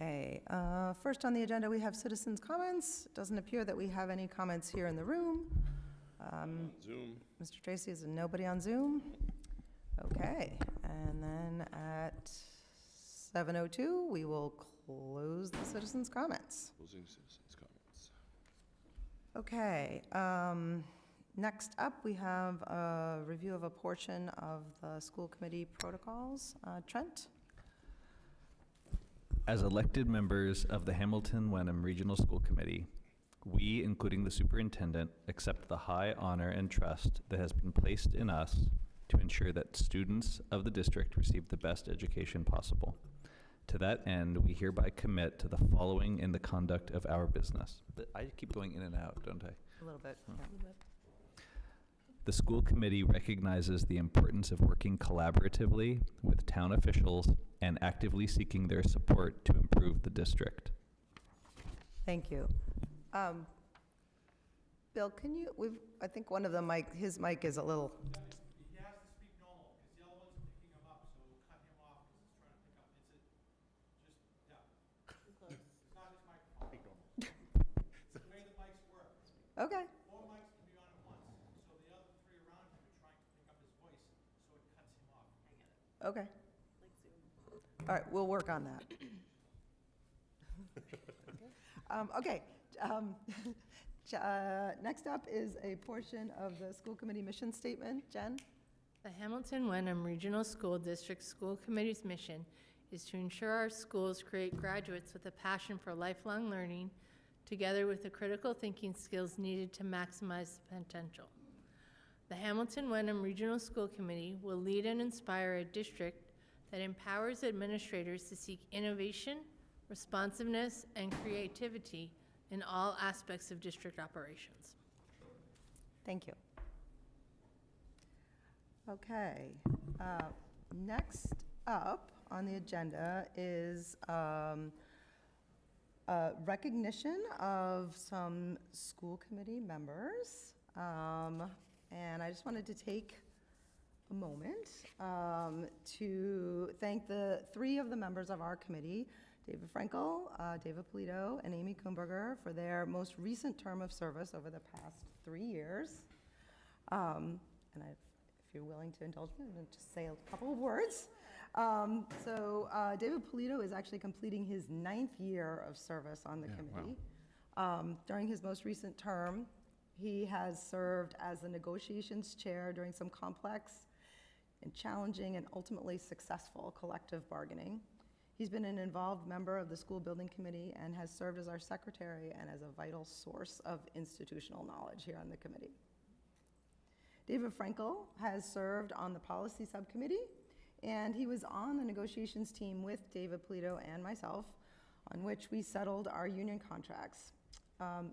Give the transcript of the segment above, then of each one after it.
Okay, first on the agenda, we have citizens' comments. It doesn't appear that we have any comments here in the room. Zoom. Mr. Tracy, is there nobody on Zoom? Okay, and then at 7:02, we will close the citizens' comments. Closing citizens' comments. Okay, next up, we have a review of a portion of the school committee protocols. Trent? As elected members of the Hamilton Wenham Regional School Committee, we, including the superintendent, accept the high honor and trust that has been placed in us to ensure that students of the district receive the best education possible. To that end, we hereby commit to the following in the conduct of our business. I keep going in and out, don't I? A little bit. Oh. Yeah. The school committee recognizes the importance of working collaboratively with town officials and actively seeking their support to improve the district. Thank you. Bill, can you, I think one of the his mic is a little, He has to speak normal, because the other one's picking him up, so we'll cut him off, because he's trying to pick up, it's not his microphone. Speak normal. It's the way the mics work. okay, 4 mics can be on at once, so the other 3 around him are trying to pick up his voice, so it cuts him off. okay. All right, we'll work on that. Okay, next up is a portion of the school committee mission statement. Jen? The Hamilton Wenham Regional School District School Committee's mission is to ensure our schools create graduates with a passion for lifelong learning, together with the critical thinking skills needed to maximize the potential. The Hamilton Wenham Regional School Committee will lead and inspire a district that empowers administrators to seek innovation, responsiveness, and creativity in all aspects of district operations. Thank you. Okay, next up on the agenda is recognition of some school committee members. And I just wanted to take a moment to thank the 3 of the members of our committee, David Frankel, David Polito, and Amy Kumberger, for their most recent term of service over the past 3 years. And if you're willing to indulge me, I'm going to just say a couple of words. David Polito is actually completing his 9th year of service on the committee. Wow. During his most recent term, he has served as the negotiations chair during some complex and challenging and ultimately successful collective bargaining. He's been an involved member of the school building committee and has served as our secretary and as a vital source of institutional knowledge here on the committee. David Frankel has served on the policy subcommittee, and he was on the negotiations team with David Polito and myself, on which we settled our union contracts.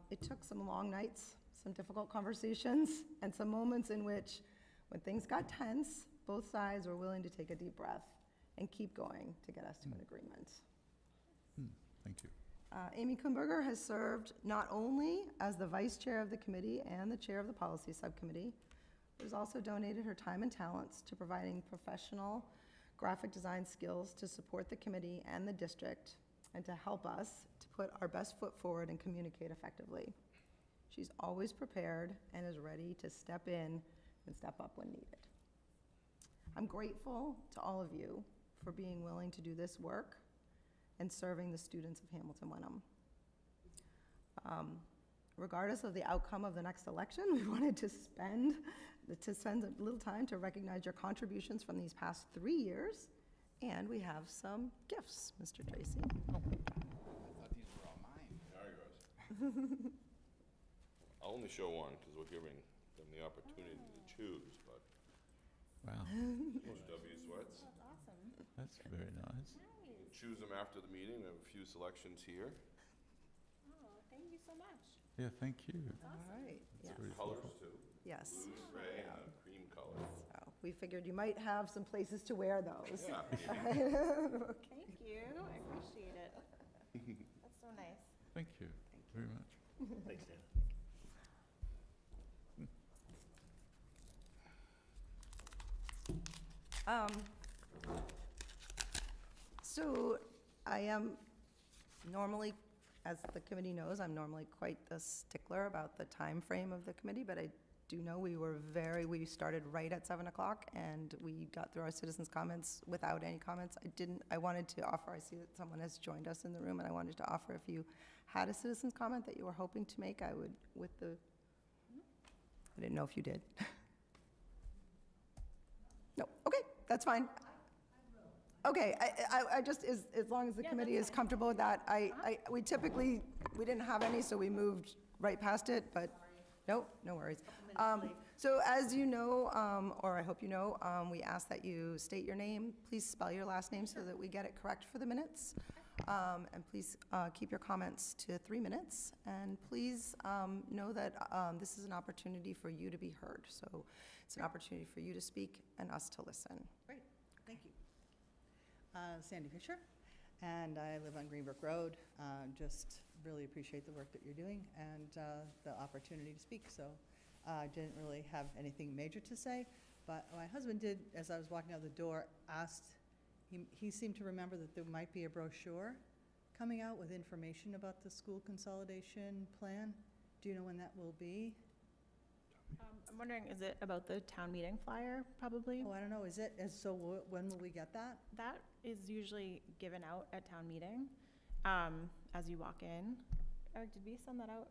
It took some long nights, some difficult conversations, and some moments in which, when things got tense, both sides were willing to take a deep breath and keep going to get us to an agreement. Thank you. Amy Kumberger has served not only as the vice chair of the committee and the chair of the policy subcommittee, but has also donated her time and talents to providing professional graphic design skills to support the committee and the district and to help us to put our best foot forward and communicate effectively. She's always prepared and is ready to step in and step up when needed. I'm grateful to all of you for being willing to do this work and serving the students of Hamilton Wenham. Regardless of the outcome of the next election, we wanted to spend a little time to recognize your contributions from these past 3 years, and we have some gifts, Mr. Tracy. I thought these were all mine. There he goes. I'll only show one, because we're giving them the opportunity to choose, but Wow, those W sweats. That's awesome. that's very nice. Nice. Choose them after the meeting. We have a few selections here. Oh, thank you so much. Yeah, thank you. All right, yes. Very Colors thoughtful. too. Yes. Blue, gray, and a cream color. So we figured you might have some places to wear those. Yeah. Thank you. I appreciate it. That's so nice. Thank you very much. Thanks, Dan. So I am Normally, as the committee knows, I'm normally quite the stickler about the time frame of the committee, but I do know we started right at 7 o'clock, and we got through our citizens' comments without any comments. I wanted to offer, I see that someone has joined us in the room, and I wanted to offer, if you had a citizens' comment that you were hoping to make, I didn't know if you did. No, okay, that's fine. Okay, I just, as long as the committee is comfortable with that, we didn't have any, so we moved right past it, but, no worries. So as you know, or I hope you know, we ask that you state your name. Please spell your last name so that we get it correct for the minutes. And please keep your comments to 3 minutes. And please know that this is an opportunity for you to be heard. So it's an opportunity for you to speak and us to listen. Great, thank you. Sandy Fisher, and I live on Greenbrook Road. Just really appreciate the work that you're doing and the opportunity to speak. So I didn't really have anything major to say, but my husband did, as I was walking out the door, he seemed to remember that there might be a brochure coming out with information about the school consolidation plan. Do you know when that will be? I'm wondering, is it about the town meeting flyer, probably? Oh, I don't know, when will we get that? That is usually given out at town meeting, as you walk in. Eric, did we send that out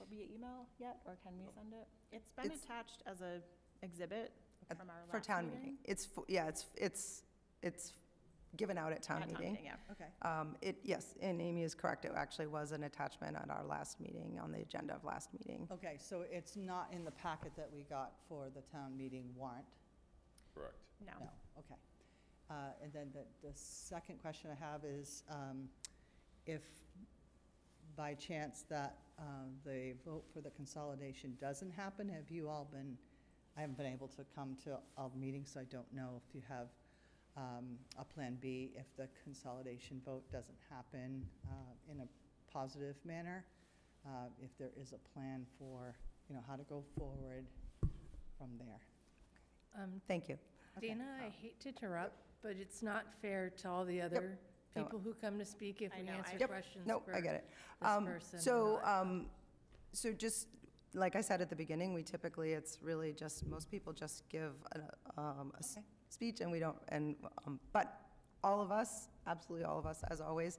via email yet, or can we send it? It's been It's- attached as a exhibit from our last For town meeting. It's given out at town At meeting. yeah. Okay, Yes, and Amy is correct. It actually was an attachment at our last meeting, on the agenda of last meeting. okay, so it's not in the packet that we got for the town meeting warrant? Correct. No. No, okay. And then the second question I have is, if by chance that the vote for the consolidation doesn't happen, have you all been, I haven't been able to come to all the meetings, so I don't know if you have a Plan B if the consolidation vote doesn't happen in a positive manner, if there is a plan for, how to go forward from there. Thank you. Okay. Dana, I hate to interrupt, but it's not fair to all the other No. people who come to speak if I we know, answer Yep. questions No, for I get it. this person. So, not- so just, like I said at the beginning, it's really just, most people just give a speech, and we don't, but all of us, absolutely all of us, as always,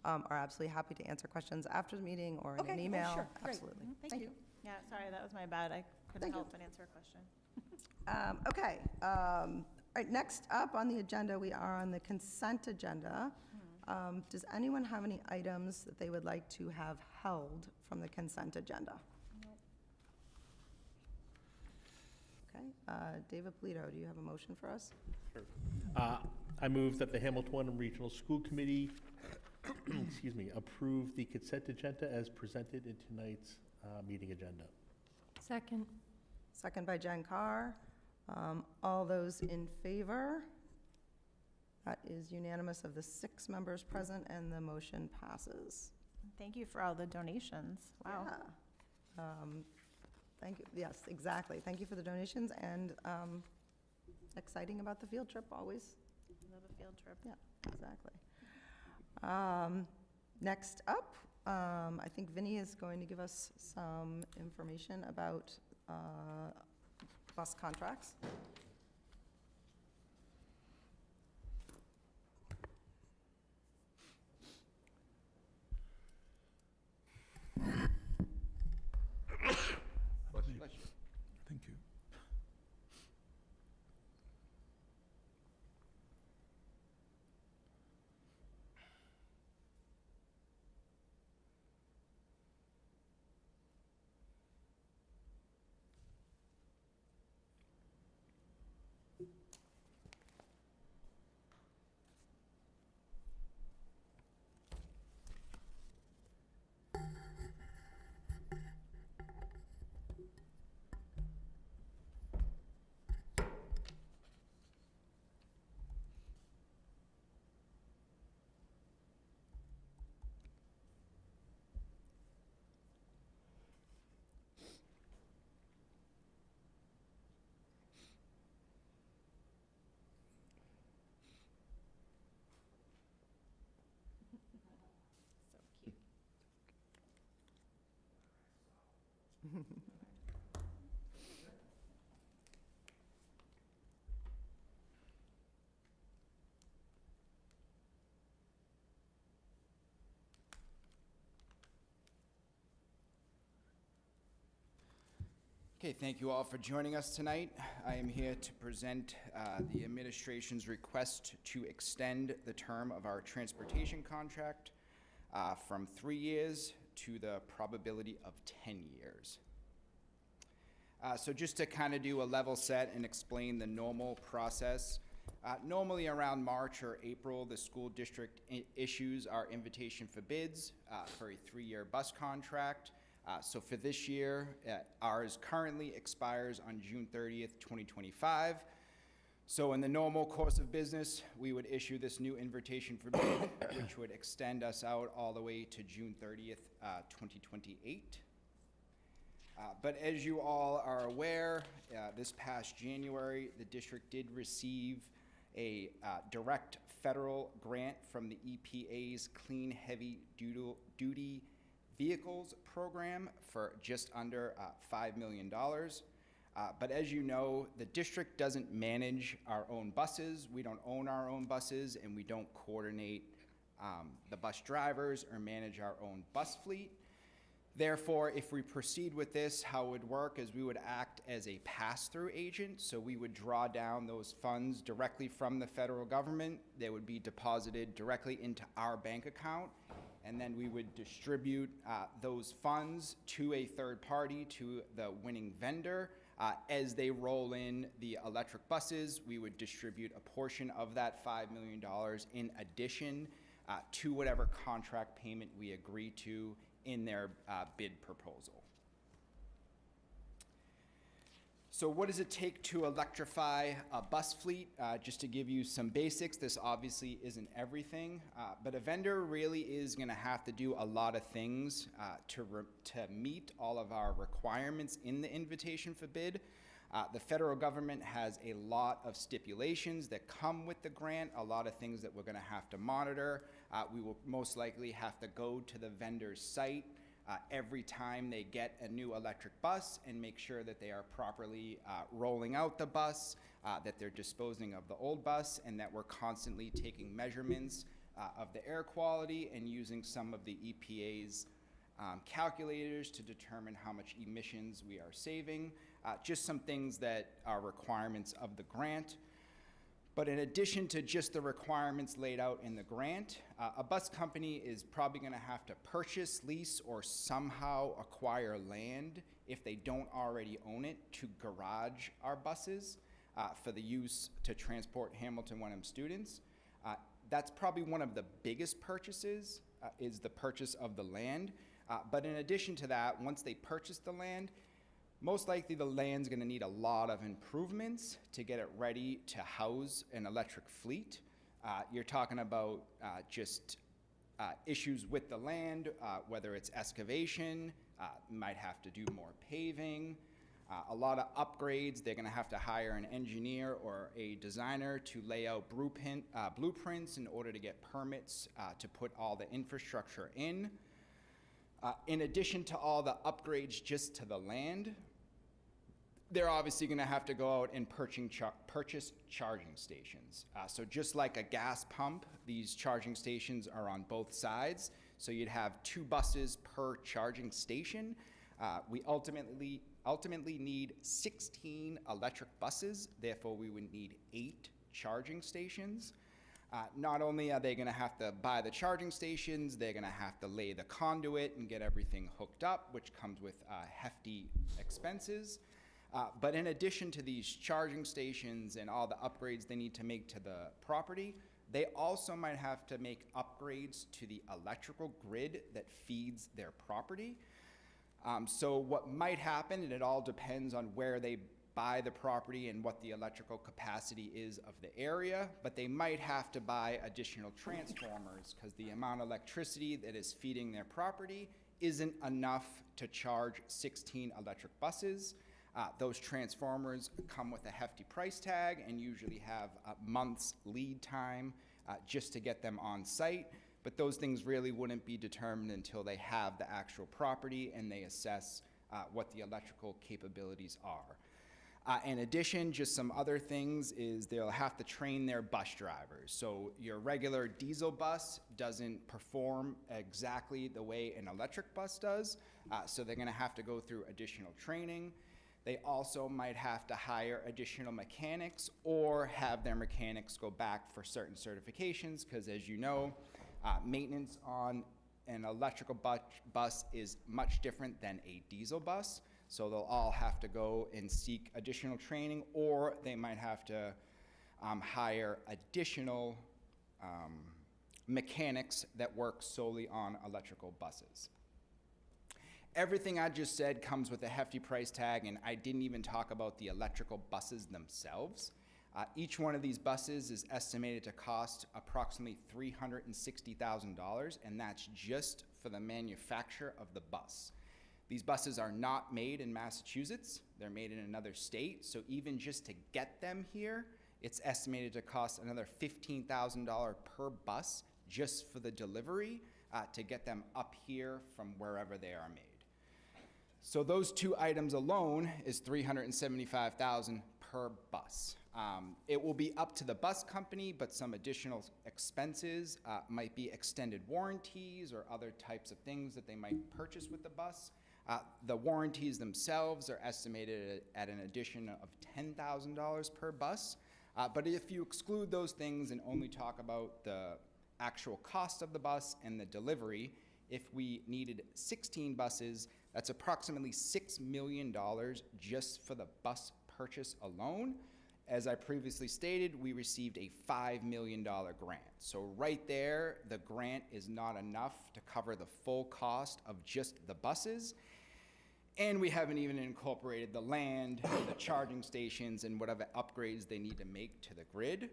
are absolutely happy to answer questions after the meeting or in Okay, an oh, email. sure, great. Absolutely. Thank you. Yeah, sorry, that was my bad. I couldn't Thank you. help but answer a question. Okay, all right, next up on the agenda, we are on the consent agenda. Does anyone have any items that they would like to have held from the consent agenda? Okay, David Polito, do you have a motion for us? I move that the Hamilton Wenham Regional School Committee, excuse me, approve the consent agenda as presented in tonight's meeting agenda. Second. Second by Jen Carr. All those in favor? That is unanimous of the 6 members present, and the motion passes. Thank you for all the donations. Wow. Yeah. Thank you, yes, exactly. Thank you for the donations, and exciting about the field trip, always. Love a field trip. Yeah, exactly. Next up, I think Vinny is going to give us some information about bus contracts. Thank you. Okay, thank you all for joining us tonight. I am here to present the administration's request to extend the term of our transportation contract from 3 years to the probability of 10 years. So just to kind of do a level set and explain the normal process, normally around March or April, the school district issues our invitation for bids for a 3-year bus contract. So for this year, ours currently expires on June 30th, 2025. So in the normal course of business, we would issue this new invitation for bid, which would extend us out all the way to June 30th, 2028. But as you all are aware, this past January, the district did receive a direct federal grant from the EPA's Clean Heavy Duty Vehicles program for just under $5 million. But as you know, the district doesn't manage our own buses. We don't own our own buses, and we don't coordinate the bus drivers or manage our own bus fleet. Therefore, if we proceed with this, how it would work is we would act as a pass-through agent. So we would draw down those funds directly from the federal government. They would be deposited directly into our bank account. And then we would distribute those funds to a third party, to the winning vendor. As they roll in the electric buses, we would distribute a portion of that $5 million in addition to whatever contract payment we agree to in their bid proposal. So what does it take to electrify a bus fleet? Just to give you some basics, this obviously isn't everything, but a vendor really is gonna have to do a lot of things to meet all of our requirements in the invitation for bid. The federal government has a lot of stipulations that come with the grant, a lot of things that we're gonna have to monitor. We will most likely have to go to the vendor's site every time they get a new electric bus and make sure that they are properly rolling out the bus, that they're disposing of the old bus, and that we're constantly taking measurements of the air quality and using some of the EPA's calculators to determine how much emissions we are saving. Just some things that are requirements of the grant. But in addition to just the requirements laid out in the grant, a bus company is probably gonna have to purchase, lease, or somehow acquire land if they don't already own it to garage our buses for the use to transport Hamilton Wenham students. That's probably one of the biggest purchases, is the purchase of the land. But in addition to that, once they purchase the land, most likely the land's gonna need a lot of improvements to get it ready to house an electric fleet. You're talking about just issues with the land, whether it's excavation, might have to do more paving, a lot of upgrades. They're gonna have to hire an engineer or a designer to lay out blueprints in order to get permits to put all the infrastructure in. In addition to all the upgrades just to the land, they're obviously gonna have to go out and purchase charging stations. So just like a gas pump, these charging stations are on both sides. So you'd have 2 buses per charging station. We ultimately need 16 electric buses, therefore we would need 8 charging stations. Not only are they gonna have to buy the charging stations, they're gonna have to lay the conduit and get everything hooked up, which comes with hefty expenses. But in addition to these charging stations and all the upgrades they need to make to the property, they also might have to make upgrades to the electrical grid that feeds their property. So what might happen, and it all depends on where they buy the property and what the electrical capacity is of the area, but they might have to buy additional transformers because the amount of electricity that is feeding their property isn't enough to charge 16 electric buses. Those transformers come with a hefty price tag and usually have a month's lead time just to get them on site. But those things really wouldn't be determined until they have the actual property and they assess what the electrical capabilities are. In addition, just some other things is they'll have to train their bus drivers. So your regular diesel bus doesn't perform exactly the way an electric bus does, so they're gonna have to go through additional training. They also might have to hire additional mechanics or have their mechanics go back for certain certifications, because as you know, maintenance on an electrical bus is much different than a diesel bus. So they'll all have to go and seek additional training, or they might have to hire additional mechanics that work solely on electrical buses. Everything I just said comes with a hefty price tag, and I didn't even talk about the electrical buses themselves. Each one of these buses is estimated to cost approximately $360,000, and that's just for the manufacture of the bus. These buses are not made in Massachusetts, they're made in another state, so even just to get them here, it's estimated to cost another $15,000 per bus just for the delivery to get them up here from wherever they are made. So those two items alone is $375,000 per bus. It will be up to the bus company, but some additional expenses might be extended warranties or other types of things that they might purchase with the bus. The warranties themselves are estimated at an addition of $10,000 per bus. But if you exclude those things and only talk about the actual cost of the bus and the delivery, if we needed 16 buses, that's approximately $6 million just for the bus purchase alone. As I previously stated, we received a $5 million grant. So right there, the grant is not enough to cover the full cost of just the buses. And we haven't even incorporated the land, the charging stations, and whatever upgrades they need to make to the grid.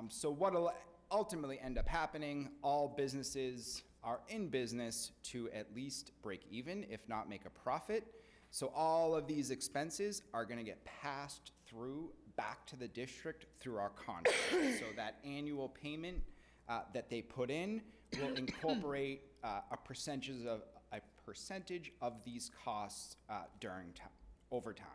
So what'll ultimately end up happening, all businesses are in business to at least break even, if not make a profit. So all of these expenses are gonna get passed through back to the district through our contract. So that annual payment that they put in will incorporate a percentage of these costs over time.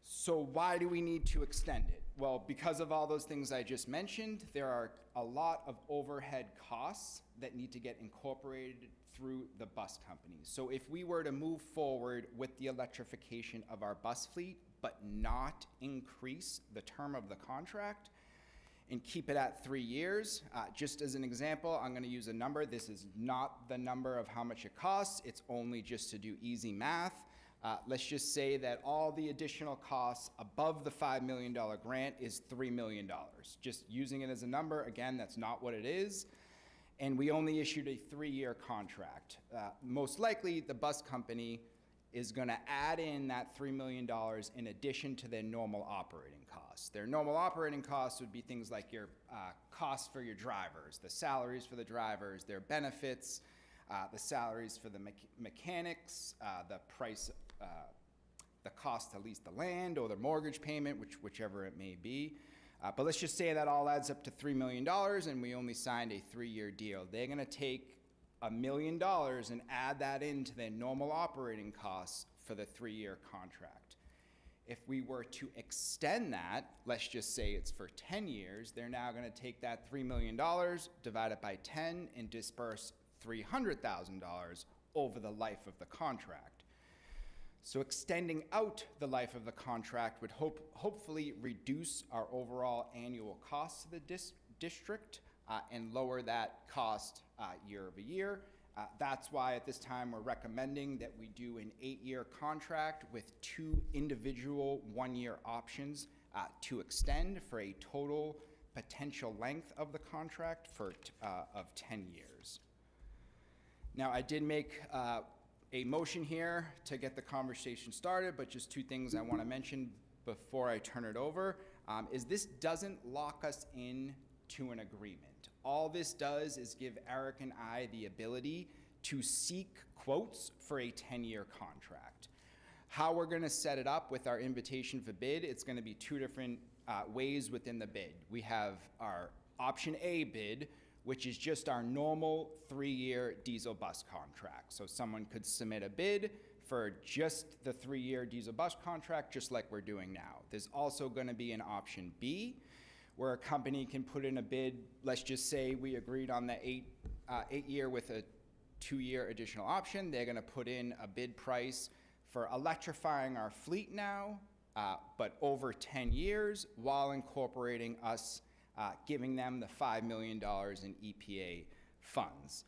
So why do we need to extend it? Well, because of all those things I just mentioned, there are a lot of overhead costs that need to get incorporated through the bus companies. So if we were to move forward with the electrification of our bus fleet, but not increase the term of the contract and keep it at 3 years, just as an example, I'm gonna use a number. This is not the number of how much it costs. It's only just to do easy math. Let's just say that all the additional costs above the $5 million grant is $3 million. Just using it as a number, again, that's not what it is. And we only issued a 3-year contract. Most likely, the bus company is gonna add in that $3 million in addition to their normal operating costs. Their normal operating costs would be things like your costs for your drivers, the salaries for the drivers, their benefits, the salaries for the mechanics, the price, the cost to lease the land or the mortgage payment, whichever it may be. But let's just say that all adds up to $3 million and we only signed a 3-year deal. They're gonna take $1 million and add that into their normal operating costs for the 3-year contract. If we were to extend that, let's just say it's for 10 years, they're now gonna take that $3 million, divide it by 10, and disperse $300,000 over the life of the contract. So extending out the life of the contract would hopefully reduce our overall annual costs to the district and lower that cost year over year. That's why at this time we're recommending that we do an 8-year contract with 2 individual 1-year options to extend for a total potential length of the contract of 10 years. Now, I did make a motion here to get the conversation started, but just 2 things I want to mention before I turn it over is this doesn't lock us in to an agreement. All this does is give Eric and I the ability to seek quotes for a 10-year contract. How we're going to set it up with our invitation for bid, it's going to be 2 different ways within the bid. We have our option A bid, which is just our normal 3-year diesel bus contract. So someone could submit a bid for just the 3-year diesel bus contract, just like we're doing now. There's also going to be an option B, where a company can put in a bid. Let's just say we agreed on the 8-year with a 2-year additional option. They're going to put in a bid price for electrifying our fleet now, but over 10 years, while incorporating us, giving them the $5 million in EPA funds.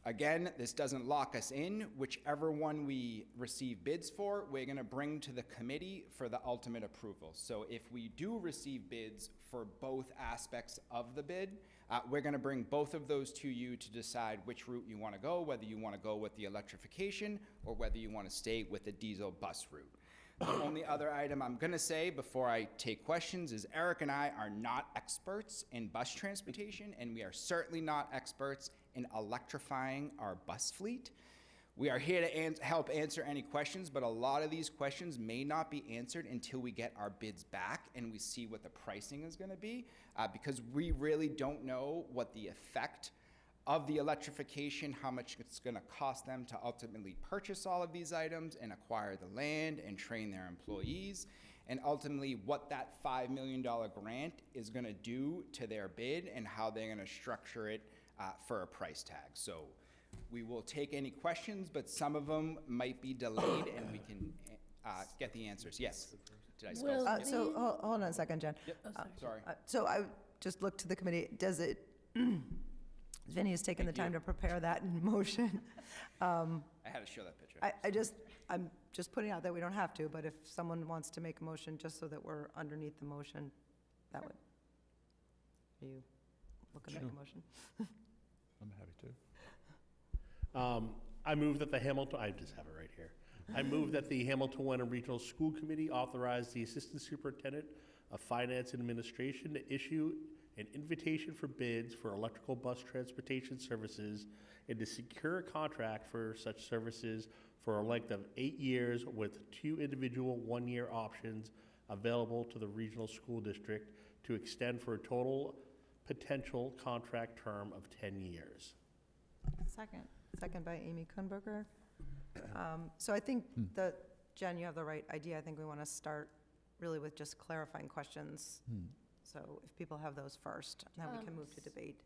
Again, this doesn't lock us in. Whichever one we receive bids for, we're going to bring to the committee for the ultimate approval. So if we do receive bids for both aspects of the bid, we're going to bring both of those to you to decide which route you want to go, whether you want to go with the electrification or whether you want to stay with the diesel bus route. The only other item I'm going to say before I take questions is Eric and I are not experts in bus transportation, and we are certainly not experts in electrifying our bus fleet. We are here to help answer any questions, but a lot of these questions may not be answered until we get our bids back and we see what the pricing is going to be, because we really don't know what the effect of the electrification, how much it's going to cost them to ultimately purchase all of these items and acquire the land and train their employees, and ultimately what that $5 million grant is going to do to their bid and how they're going to structure it for a price tag. So we will take any questions, but some of them might be delayed and we can get the ansers. Yes? Did I spell? Will So, hold on a second, Jen. Yep. Sorry. So I just looked to the committee, does it, Vinny has taken the Thank time you. to prepare that in motion. I had to show that picture. I'm just putting out that we don't have to, but if someone wants to make a motion, just so that we're underneath the motion, that would, are you looking at the motion? I'm happy to. I move that the Hamilton, I just have it right here. I move that the Hamilton Wenham Regional School Committee authorize the Assistant Superintendent of Finance and Administration to issue an invitation for bids for electrical bus transportation services and to secure a contract for such services for a length of 8 years with 2 individual 1-year options available to the regional school district to extend for a total potential contract term of 10 years. Second. Second by Amy Kunberger. So I think that, Jen, you have the right idea. I think we want to start really with just clarifying questions. So if people have those first, then we can move to debate.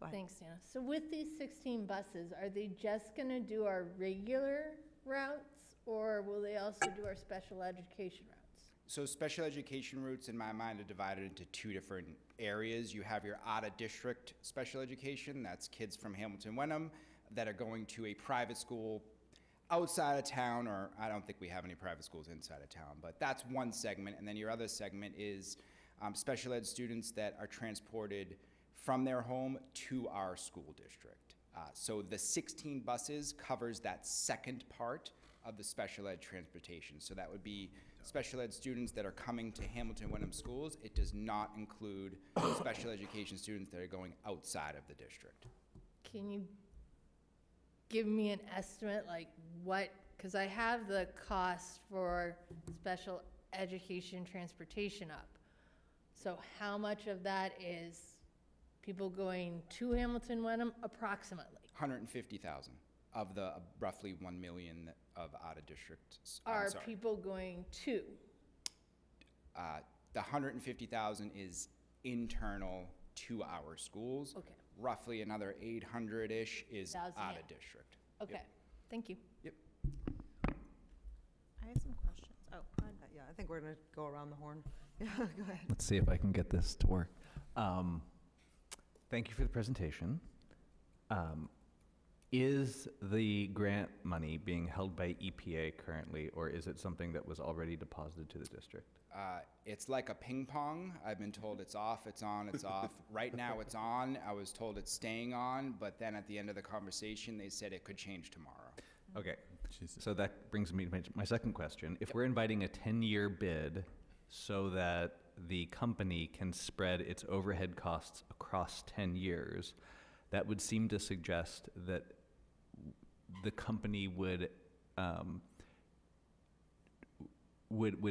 Go ahead. Thanks, Dana. So with these 16 buses, are they just going to do our regular routes, or will they also do our special education routes? So special education routes, in my mind, are divided into 2 different areas. You have your out-of-district special education. That's kids from Hamilton Wenham that are going to a private school outside of town, or I don't think we have any private schools inside of town, but that's one segment. And then your other segment is special ed students that are transported from their home to our school district. So the 16 buses covers that second part of the special ed transportation. So that would be special ed students that are coming to Hamilton Wenham schools. It does not include special education students that are going outside of the district. Can you give me an estimate, like what, because I have the cost for special education transportation up. So how much of that is people going to Hamilton Wenham approximately? 150,000 of the roughly 1 million of out-of-district. Are people going to? The 150,000 is internal to our schools. Okay. Roughly another 800-ish is 1,000, yeah. out-of-district. Okay, thank you. I have some questions. Oh, go ahead. Yeah, I think we're going to go around the horn. Yeah, go ahead. Let's see if I can get this to work. Thank you for the presentation. Is the grant money being held by EPA currently, or is it something that was already deposited to the district? It's like a ping pong. I've been told it's off, it's on, it's off. Right now it's on. I was told it's staying on, but then at the end of the conversation, they said it could change tomorrow. Okay, Jesus. so that brings me to my second question. If we're inviting a 10-year bid so that the company can spread its overhead costs across 10 years, that would seem to suggest that the company would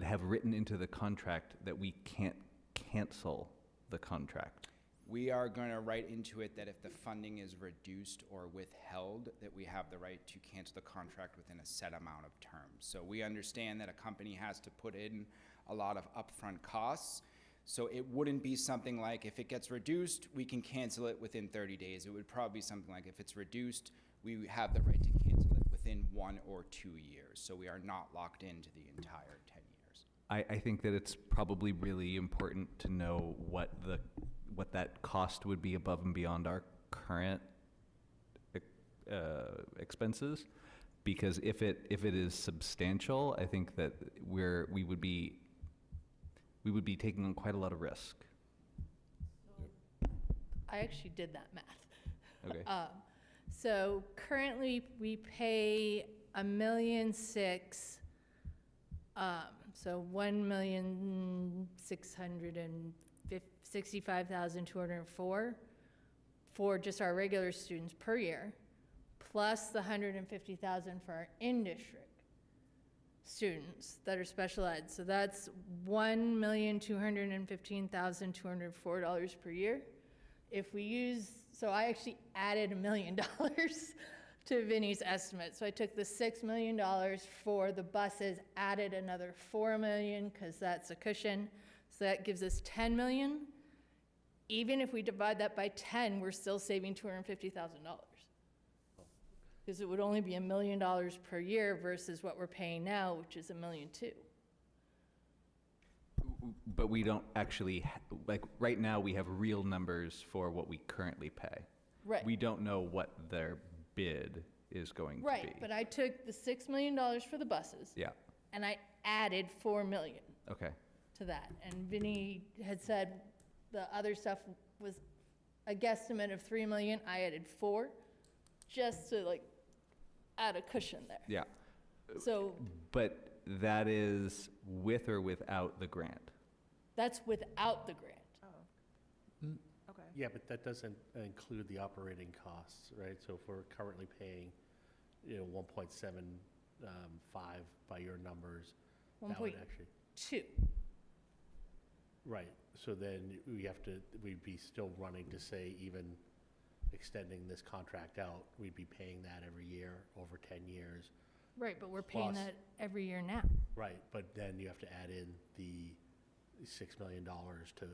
have written into the contract that we can't cancel the contract. we are going to write into it that if the funding is reduced or withheld, that we have the right to cancel the contract within a set amount of terms. So we understand that a company has to put in a lot of upfront costs. So it wouldn't be something like if it gets reduced, we can cancel it within 30 days. It would probably be something like if it's reduced, we have the right to cancel it within 1 or 2 years. So we are not locked into the entire 10 years. I think that it's probably really important to know what that cost would be above and beyond our current expenses, because if it is substantial, I think that we would be taking on quite a lot of risk. I actually did that math. Okay. So currently, we pay $1.6 million, so $1,665,204 for just our regular students per year, plus the $150,000 for our in-district students that are special ed. So that's $1,215,204 per year. If we use, so I actually added $1 million to Vinny's estimate. So I took the $6 million for the buses, added another $4 million, because that's a cushion. So that gives us $10 million. Even if we divide that by 10, we're still saving $250,000. Because it would only be $1 million per year versus what we're paying now, which is $1.2 million. But we don't actually, like, right now, we have real numbers for what we currently pay. Right. We don't know what their bid is going to be. Right, but I took the $6 million for the buses. Yeah, And I added $4 million okay. to that. And Vinny had said the other stuff was a guesstimate of $3 million. I added 4, just to like add a cushion there. Yeah. So But that is with or without the grant? that's without the grant. Oh. Okay. Yeah, but that doesn't include the operating costs, right? So if we're currently paying, 1.75 by your numbers, that would actually, 1.2. right. So then we'd be still running to say even extending this contract out, we'd be paying that every year over 10 years. Right, but we're paying Plus- that every year now. Right, but then you have to add in the $6 million to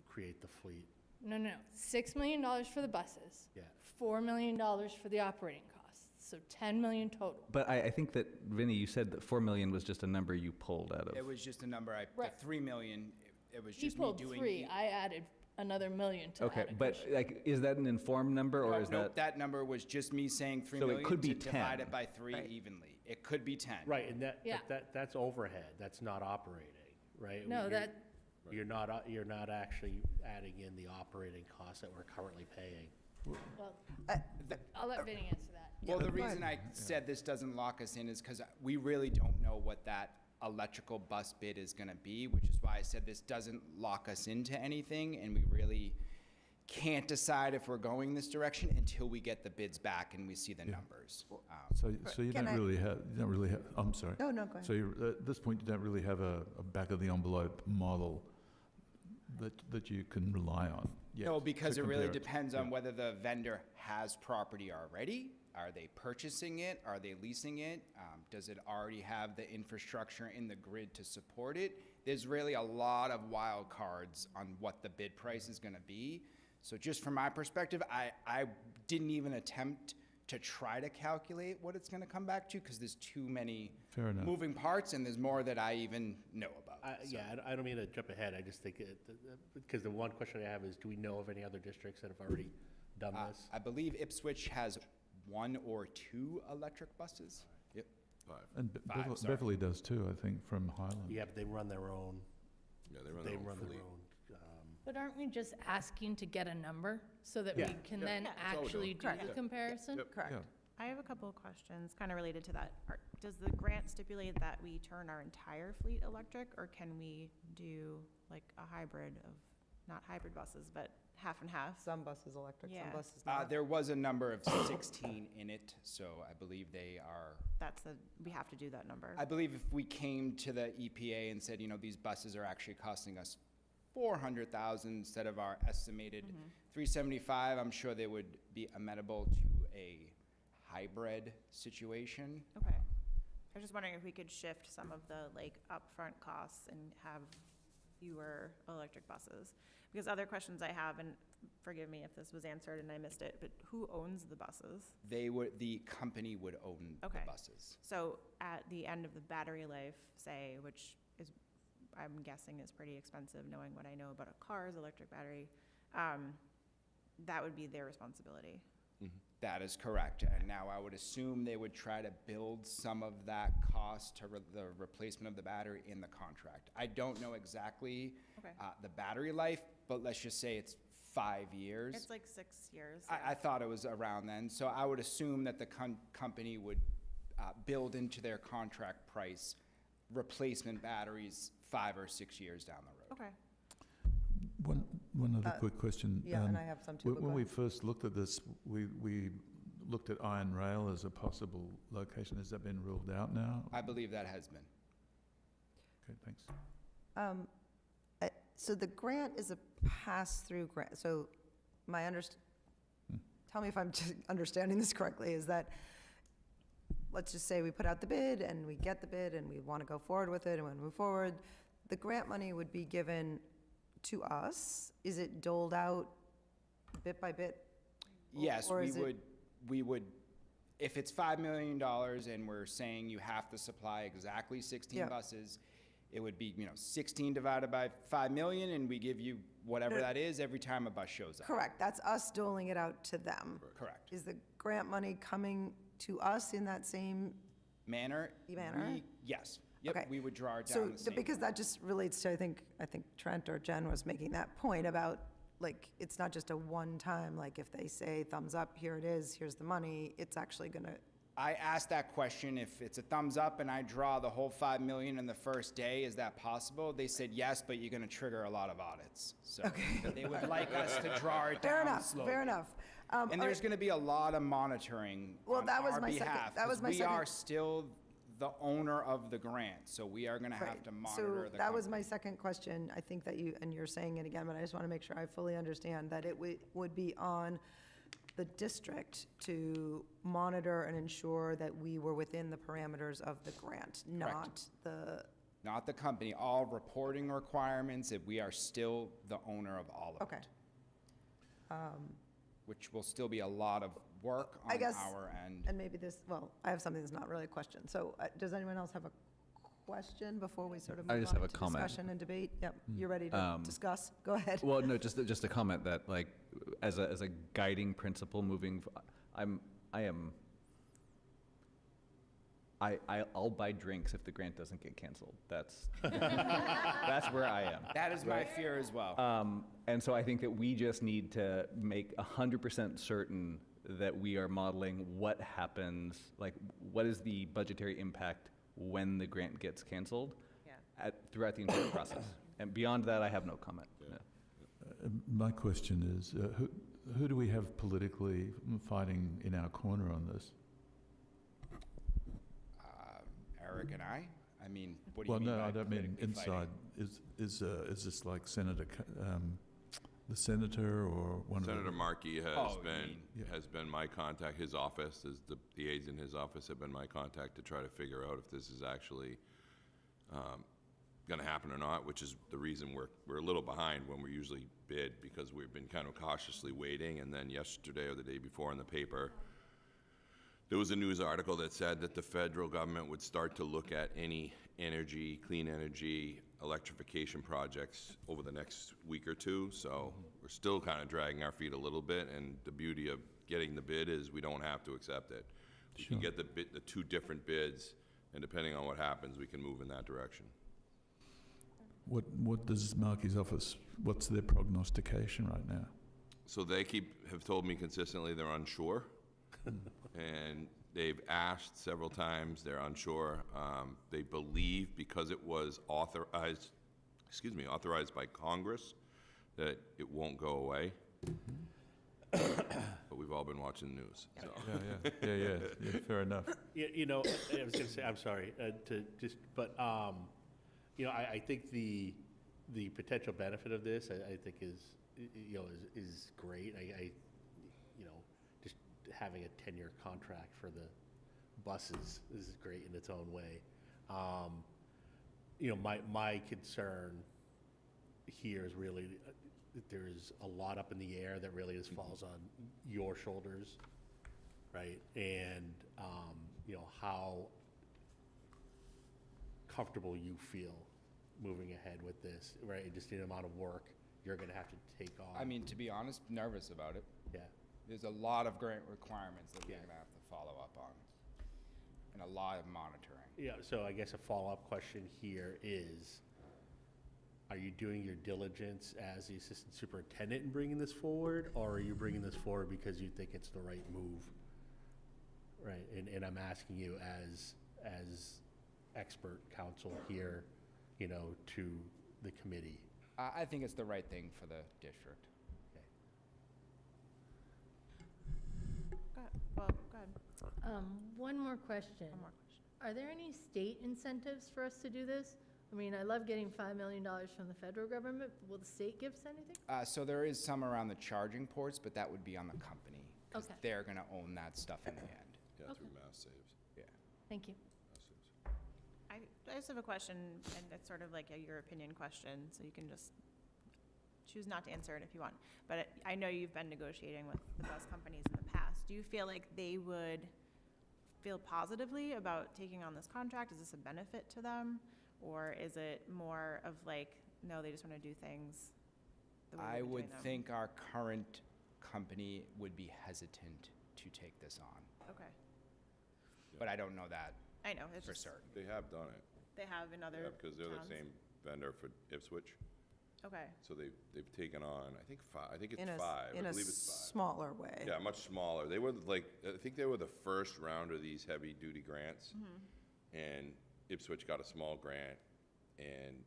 create the fleet. No, $6 million for the buses. Yeah. $4 million for the operating costs, so $10 million total. But I think that, Vinny, you said that 4 million was just a number you pulled out of. It was just a number, Right. the 3 million, it was He just me pulled doing. 3, I added another $1 million to Okay, add a but cushion. like, is that an informed number, or is Nope, that? that number was just me saying 3 So it million could be to divide 10. it by 3 Right. evenly. It could be 10. Right, and Yeah. that's overhead, that's not operating, right? No, You're not actually adding in the operating costs that we're currently paying. well, I'll let Vinny answer that. Well, the reason I said this doesn't lock us in is because we really don't know what that electrical bus bid is gonna be, which is why I said this doesn't lock us into anything, and we really can't decide if we're going this direction until we get the bids back and we see the numbers. So you Can don't I- really have, I'm sorry. No, go ahead. So at this point, you don't really have a back of the envelope model that you can rely on yet. No, because to it really compare depends Yeah. on whether the vendor has property already. Are they purchasing it? Are they leasing it? Does it already have the infrastructure in the grid to support it? There's really a lot of wild cards on what the bid price is gonna be. So just from my perspective, I didn't even attempt to try to calculate what it's gonna come back to, because there's too many Fair enough. moving parts, and there's more that I even know about. So- Yeah, I don't mean to jump ahead, I just think, because the one question I have is, do we know of any other districts that have already done this? I believe Ipswich has 1 or 2 electric buses. Yep. And Five, sorry. Beverly does too, I think, from Highland. Yeah, but they run their own, Yeah, they run they their own run their fleet. own. But aren't we just asking to get a number so that Yeah. we can then Yeah. That's all we're actually doing. do Correct. the comparison? Yep. Correct. Yeah. I have a couple of questions kind of related to that. Does the grant stipulate that we turn our entire fleet electric, or can we do like a hybrid of, not hybrid buses, but half and half? Some buses electric, some Yeah. buses not. There was a number of 16 in it, so I believe they are, We have to do that number. I believe if we came to the EPA and said, these buses are actually costing us 400,000 instead of our estimated 375. I'm sure they would be amenable to a hybrid situation. Okay. I was just wondering if we could shift some of the like upfront costs and have fewer electric buses. Because other questions I have, and forgive me if this was answered and I missed it, but who owns the buses? The company would own the Okay. buses. So at the end of the battery life, say, which is, I'm guessing is pretty expensive, knowing what I know about a car's electric battery, that would be their responsibility. That is correct. And now I would assume they would try to build some of that cost to the replacement of the battery in the contract. I don't know exactly Okay. the battery life, but let's just say it's 5 years. It's like 6 years. I thought it was around then. So I would assume that the company would build into their contract price replacement batteries 5 or 6 years down the road. Okay. One other quick question. Yeah, and I have some too, but When go we ahead. first looked at this, we looked at Iron Rail as a possible location. Has that been ruled out now? I believe that has been. Okay, thanks. So the grant is a pass-through grant, so my tell me if I'm just understanding this correctly, is that, let's just say we put out the bid and we get the bid and we want to go forward with it and want to move forward, the grant money would be given to us? Is it doled out bit by bit? Yes, Or we is it- would, if it's $5 million and we're saying you have to supply exactly 16 Yeah. buses, it would be, 16 divided by 5 million, and we give you whatever No. that is every time a bus shows up. Correct, that's us doling it out to them. Correct. Is the grant money coming to us in that same, Manner? Manner? Yes. Okay. Yep, we would draw it so, down the same. because that just relates to, I think Trent or Jen was making that point about, like, it's not just a one-time, like, if they say thumbs up, here it is, here's the money, it's actually gonna, I asked that question, if it's a thumbs up and I draw the whole 5 million in the first day, is that possible? They said yes, but you're gonna trigger a lot of audits. So they would like us to draw it fair down enough, slowly. fair enough. And All there's right. gonna be a lot of monitoring Well, on that was our my second- behalf, that was 'cause my we second- are still the owner of the grant, so we are gonna have Right. to monitor So the that was company. my second question. I think that and you're saying it again, but I just want to make sure I fully understand that it would be on the district to monitor and ensure that we were within the parameters of the grant, not the, Not the company, all reporting requirements, if we are still the owner of all of okay. it. Which will still be a lot of work I on guess- our end. And maybe I have something that's not really a question. So does anyone else have a question before we sort of I move just on have to a comment. discussion and debate? Yep, you're ready to discuss? Go ahead. Well, no, just a comment that, like, as a guiding principle moving, I'll buy drinks if the grant doesn't get canceled. That's where I am. That is my fear as well. And so I think that we just need to make 100% certain that we are modeling what happens, like, what is the budgetary impact when the grant gets canceled Yeah. throughout the entire process. And beyond that, I have no comment. Yeah. My question is, who do we have politically fighting in our corner on this? Eric and I mean, what do you Well, mean no, by I don't mean politically fighting? inside. Is this like the senator or one of the? Senator Markey Oh, you mean- has been my contact. His office, the aides in his office have been my contact to try to figure out if this is actually gonna happen or not, which is the reason we're a little behind when we usually bid, because we've been kind of cautiously waiting. And then yesterday or the day before in the paper, there was a news article that said that the federal government would start to look at any clean energy electrification projects over the next week or two. So we're still kind of dragging our feet a little bit, and the beauty of getting the bid is we don't have to accept it. We can get the two different bids, and depending on what happens, we can move in that direction. What does Markey's office, what's their prognostication right now? So they have told me consistently they're unsure. And they've asked several times, they're unsure. They believe because it was authorized by Congress, that it won't go away. But we've all been watching the news, so. Yeah, fair enough. I was gonna say, I'm sorry, I think the the potential benefit of this, I think is great. Just having a 10-year contract for the buses is great in its own way. My concern here is really, there's a lot up in the air that really just falls on your shoulders, right? And, how comfortable you feel moving ahead with this, right? Just the amount of work you're gonna have to take on. I mean, to be honest, nervous about it. Yeah, There's a lot of grant requirements that we're Yeah. gonna have to follow up on, and a lot of monitoring. yeah, so I guess a follow-up question here is, are you doing your diligence as the assistant superintendent in bringing this forward, or are you bringing this forward because you think it's the right move? Right, and I'm asking you as expert counsel here, to the committee. I think it's the right thing for the district. Go ahead. One more question. One more question. Are there any state incentives for us to do this? I mean, I love getting $5 million from the federal government. Will the state give us anything? So there is some around the charging ports, but that would be on the company, because Okay. they're gonna own that stuff in the end. Yeah, through Okay. Mass Saves. Yeah. Thank you. Mass Saves. I just have a question, and it's sort of like your opinion question, so you can just choose not to answer it if you want. But I know you've been negotiating with the bus companies in the past. Do you feel like they would feel positively about taking on this contract? Is this a benefit to them? Or is it more of like, no, they just want to do things the way I we've been would doing them? think our current company would be hesitant to take this on, Okay, but I don't know that I know, it's for just, certain. They have done it, they have in other yeah, because they're the towns? same vendor for Ipswich, Okay, so they've taken on, I think it's In a, five, I in a believe it's five. smaller way. Yeah, much smaller. They were like, I think they were the first round of these heavy-duty grants. And Ipswich got a small grant, and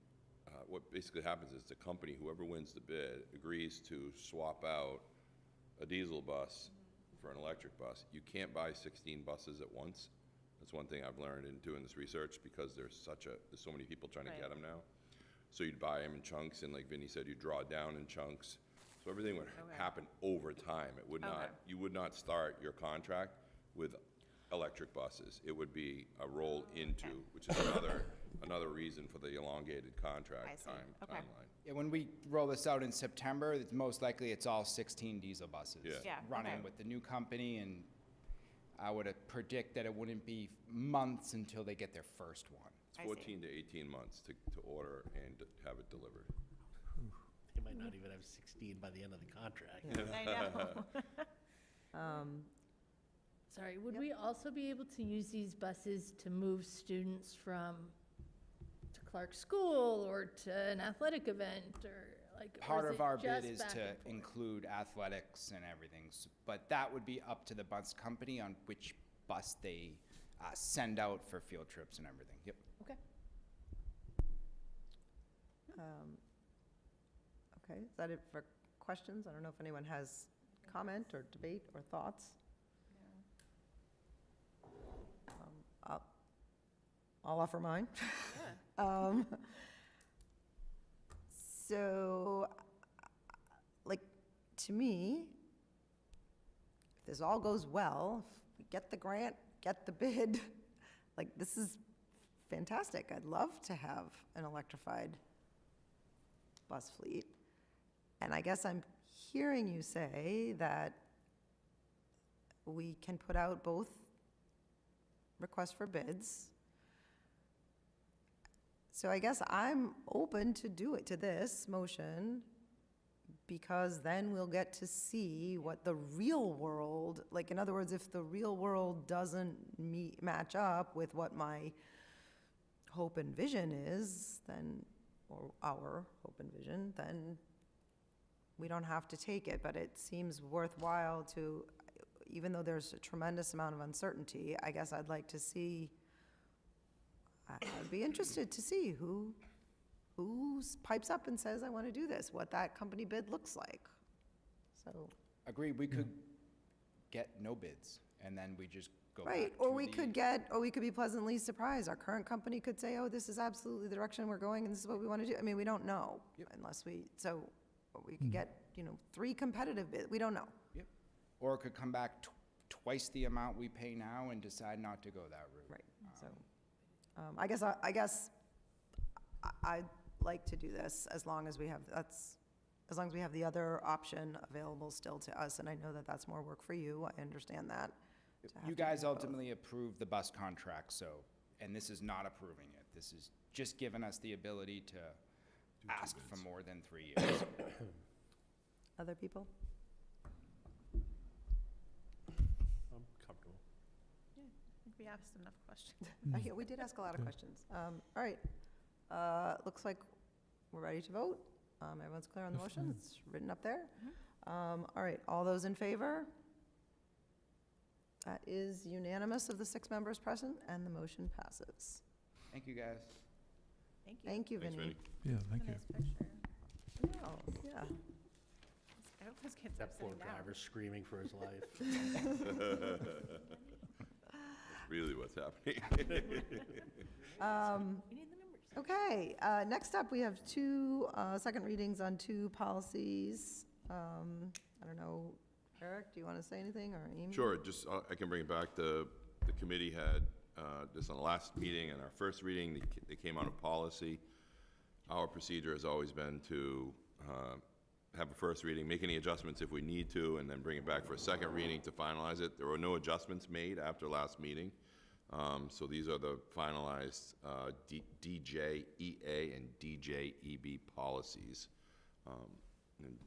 what basically happens is the company, whoever wins the bid, agrees to swap out a diesel bus for an electric bus. You can't buy 16 buses at once. That's one thing I've learned in doing this research, because there's so many people trying to Right. get them now. So you'd buy them in chunks, and like Vinnie said, you draw down in chunks. So everything would Okay. happen over time. It would not, Okay. you would not start your contract with electric buses. It would be a roll into, which is another reason for the elongated I contract see. Okay. timeline. Yeah, when we roll this out in September, it's most likely it's all 16 diesel buses. Yeah. Yeah, Running okay. with the new company, and I would predict that it wouldn't be months until they get their first one. It's I see. 14 to 18 months to order and to have it delivered. They might not even have 16 by the end of the contract. I know. Sorry, would we also be able to use these buses to move students to Clark School or to an athletic event, or like? or Part is of it our bid just is back to and forth? include athletics and everything, but that would be up to the bus company on which bus they send out for field trips and everything. Yep. Okay. Okay, is that it for questions? I don't know if anyone has comment or debate or thoughts. I'll offer mine. So, like, to me, if this all goes well, if we get the grant, get the bid, like, this is fantastic. I'd love to have an electrified bus fleet. And I guess I'm hearing you say that we can put out both requests for bids. So I guess I'm open to this motion, because then we'll get to see what the real world, like, in other words, if the real world doesn't match up with what my hope and vision is, then, or our hope and vision, then we don't have to take it. But it seems worthwhile to, even though there's a tremendous amount of uncertainty, I guess I'd like to see, I'd be interested to see who pipes up and says, I want to do this, what that company bid looks like. So, Agreed, we could get no bids and then we just go back Right, or to we the- could be pleasantly surprised. Our current company could say, oh, this is absolutely the direction we're going, and this is what we want to do. I mean, we don't know unless so we could get, 3 competitive bids. We don't know. Yep. Or it could come back twice the amount we pay now and decide not to go that route. Right, so, I guess I'd like to do this as long as we have, as long as we have the other option available still to us, and I know that that's more work for you, I understand that. to have You to do guys both. ultimately approved the bus contract, so, and this is not approving it. This is just giving us the ability to ask for more than 3 years. Other people? I'm comfortable. I think we asked enough questions. Yeah, we did ask a lot of questions. All right, looks like we're ready to vote. Everyone's clear on the motion, it's written up there. All right, all those in favor? That is unanimous of the 6 members present, and the motion passes. Thank you, guys. Thank you. Thank you, Thanks, Vinnie. Vinny. Yeah, thank you. Nice picture. Oh, yeah. I hope those kids are That poor sitting down. driver screaming for his life. Really what's happening. We need the numbers. Okay, next up, we have 2 second readings on 2 policies. I don't know, Eric, do you want to say anything, or Amy? Sure, just, I can bring it back. The committee had, this on the last meeting and our first reading, they came out of policy. Our procedure has always been to have a first reading, make any adjustments if we need to, and then bring it back for a second reading to finalize it. There were no adjustments made after last meeting. So these are the finalized DJEA and DJEB policies. And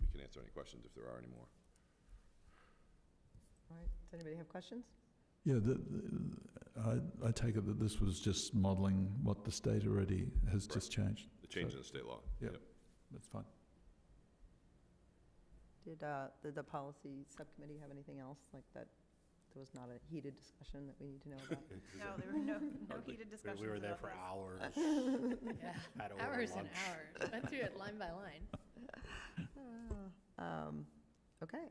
we can answer any questions if there are any more. All right, does anybody have questions? Yeah, I take it that this was just modelling what the state already has just changed. The change So in the state law. Yep. That's fine. Did the policy subcommittee have anything else, like that there was not a heated discussion that we need to know about? No, there were no heated discussions. We were there about for this. hours. Yeah, Had to order hours and lunch. hours. Went through it line by line. Okay.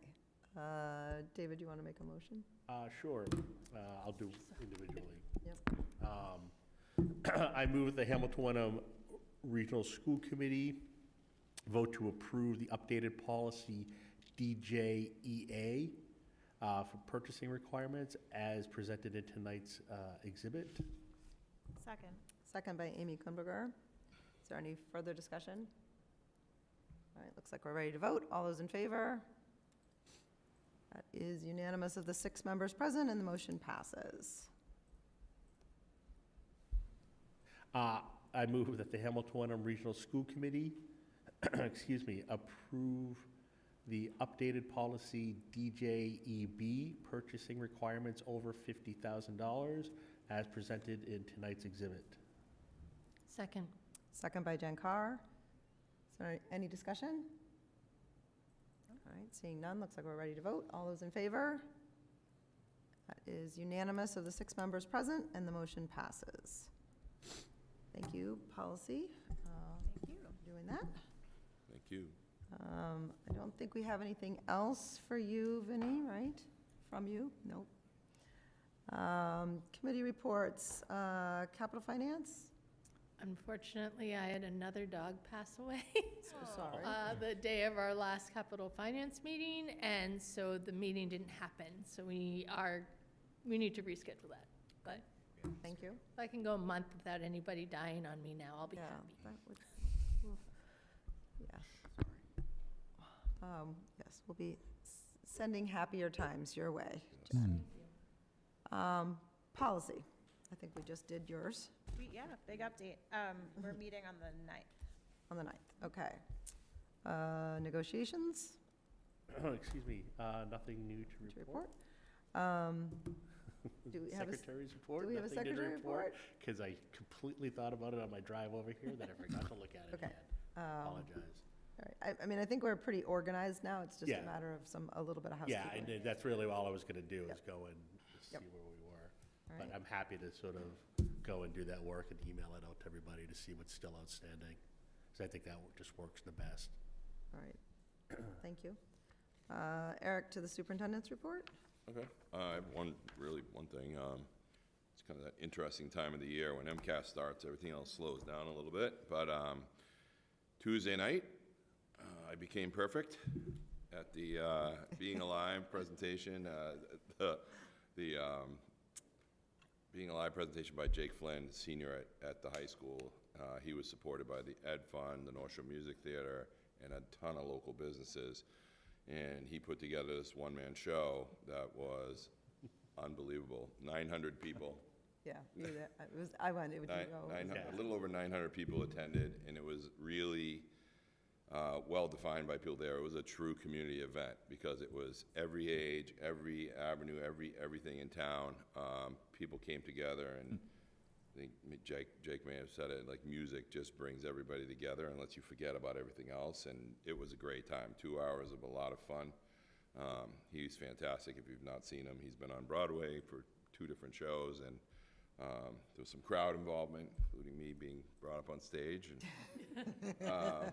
David, you want to make a motion? Sure, I'll do individually. Yep. I move the Hamilton Wenham Regional School Committee vote to approve the updated policy DJEA for purchasing requirements as presented in tonight's exhibit. Second. Second by Amy Kunberger. Is there any further discussion? All right, looks like we're ready to vote. All those in favor? That is unanimous of the 6 members present, and the motion passes. I move that the Hamilton Wenham Regional School Committee, excuse me, approve the updated policy DJEB, purchasing requirements over $50,000, as presented in tonight's exhibit. Second. Second by Jen Carr. Is there any discussion? All right, seeing none, looks like we're ready to vote. All those in favor? That is unanimous of the 6 members present, and the motion passes. Thank you, policy. Thank you. for doing that. Thank you. I don't think we have anything else for you, Vinnie, right? From you? Nope. Committee reports, capital finance? Unfortunately, I had another dog pass away So sorry. the day of our last capital finance meeting, and so the meeting didn't happen. So we need to reschedule that. But Thank you. if I can go a month without anybody dying on me now, I'll be Yeah, happy. that would, yeah. Yes, we'll be sending happier times your way. Policy. I think we just did yours Yeah, big update. We're meeting on the 9th. on the 9th. Okay. Negotiations Excuse me, nothing new to to report. report. Do we have a, Secretary's report? do we have a nothing new to secretary report? Because I completely thought about it on my drive over here, that I forgot to look at it Okay. again. Apologize. All right. I mean, I think we're pretty organized now. It's just a Yeah. matter of a little bit of Yeah, housekeeping. and that's really all I was gonna do, is Yep. go and see Yep. where we were. All But right. I'm happy to sort of go and do that work and email it out to everybody to see what's still outstanding. Because I think that just works the best. All right. Thank you. Eric, to the superintendent's report? Okay, I have one thing. It's kind of that interesting time of the year when MCAS starts, everything else slows down a little bit. But Tuesday night, I became perfect at the Being Alive presentation. The Being Alive presentation by Jake Flynn, senior at the high school. He was supported by the Ed Fund, the North Shore Music Theater, and a ton of local businesses. And he put together this one-man show that was unbelievable. 900 people. Yeah, I went, it would go. A little over 900 people attended, and it was really well-defined by people there. It was a true community event because it was every age, every avenue, everything in town. People came together, and I think Jake may have said it, like music just brings everybody together and lets you forget about everything else, and it was a great time. 2 hours of a lot of fun. He's fantastic. If you've not seen him, he's been on Broadway for 2 different shows, and there was some crowd involvement, including me being brought up on stage. And,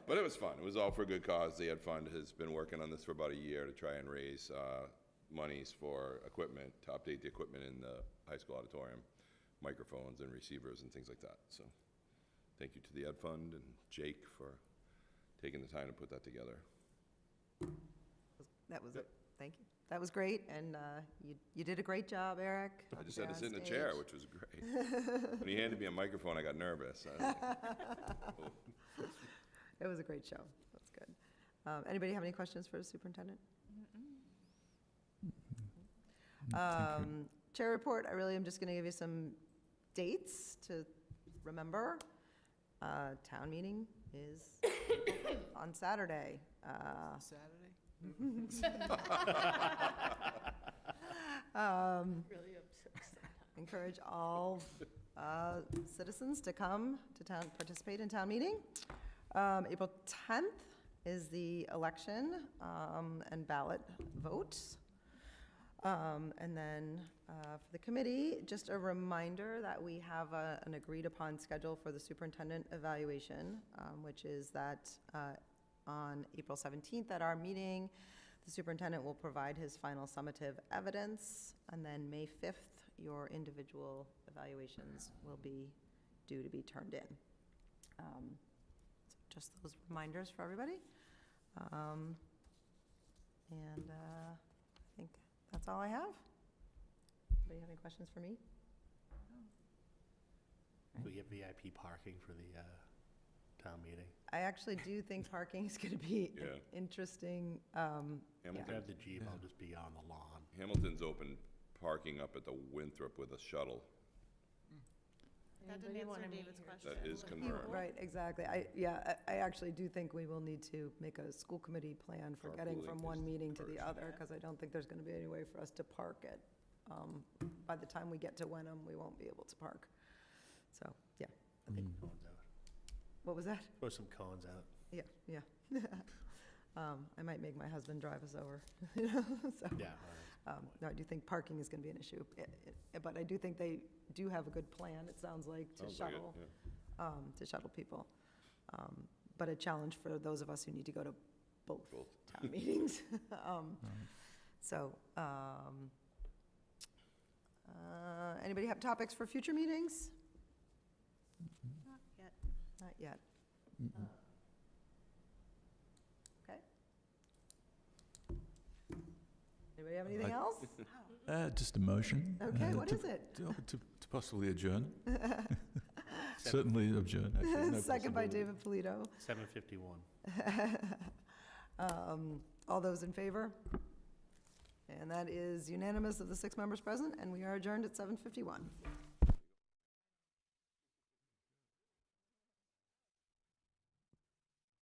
but it was fun. It was all for a good cause. The Ed Fund has been working on this for about a year to try and raise monies for equipment, to update the equipment in the high school auditorium, microphones and receivers and things like that. So thank you to the Ed Fund and Jake for taking the time to put that together. That was it. Thank you. That was great, and you did a great job, Eric. I just had to sit in the chair, which was great. When he handed me a microphone, I got nervous. I was like, oh. It was a great show. That's good. Anybody have any questions for the superintendent? Chair report, I really am just going to give you some dates to remember. Town meeting is on Saturday. Really upset. Encourage all citizens to come to town, participate in town meeting. April 10th is the election and ballot votes. And then for the committee, just a reminder that we have an agreed upon schedule for the superintendent evaluation, which is that on April 17th at our meeting, the superintendent will provide his final summative evidence, and then May 5th, your individual evaluations will be due to be turned in. So just those reminders for everybody. And I think that's all I have. Anybody have any questions for me? So you have VIP parking for the town meeting? I actually do think parking is going to be Yeah. interesting. If I have the Jeep, I'll just be on the lawn. Hamilton's open parking up at the Winthrop with a shuttle. That didn't Anybody wanna answer meet David's here? question. That is confirmed. Right, exactly. I actually do think we will need to make a school committee plan for getting Carpooling from one is meeting to the first. other, because I don't think there's going to be any way for us to park it. By the time we get to Wenham, we won't be able to park. So, yeah. I think, Cones out. what was that? Throw some cones out. Yeah. I might make my husband drive us over, you know, so. Yeah. No, I do think parking is going to be an issue, but I do think they do have a good plan, it sounds like, to Sounds like it, shuttle people. But a challenge for those of us who need to go to both town meetings. So, anybody have topics for future meetings? Not yet. Not yet. Okay. Anybody have anything else? Just a motion. Okay, what to- is it? To possibly adjourn. Certainly adjourn. actually, no Second by possibility. David Polito. 7:51. All those in favor? And that is unanimous of the 6 members present, and we are adjourned at 7:51.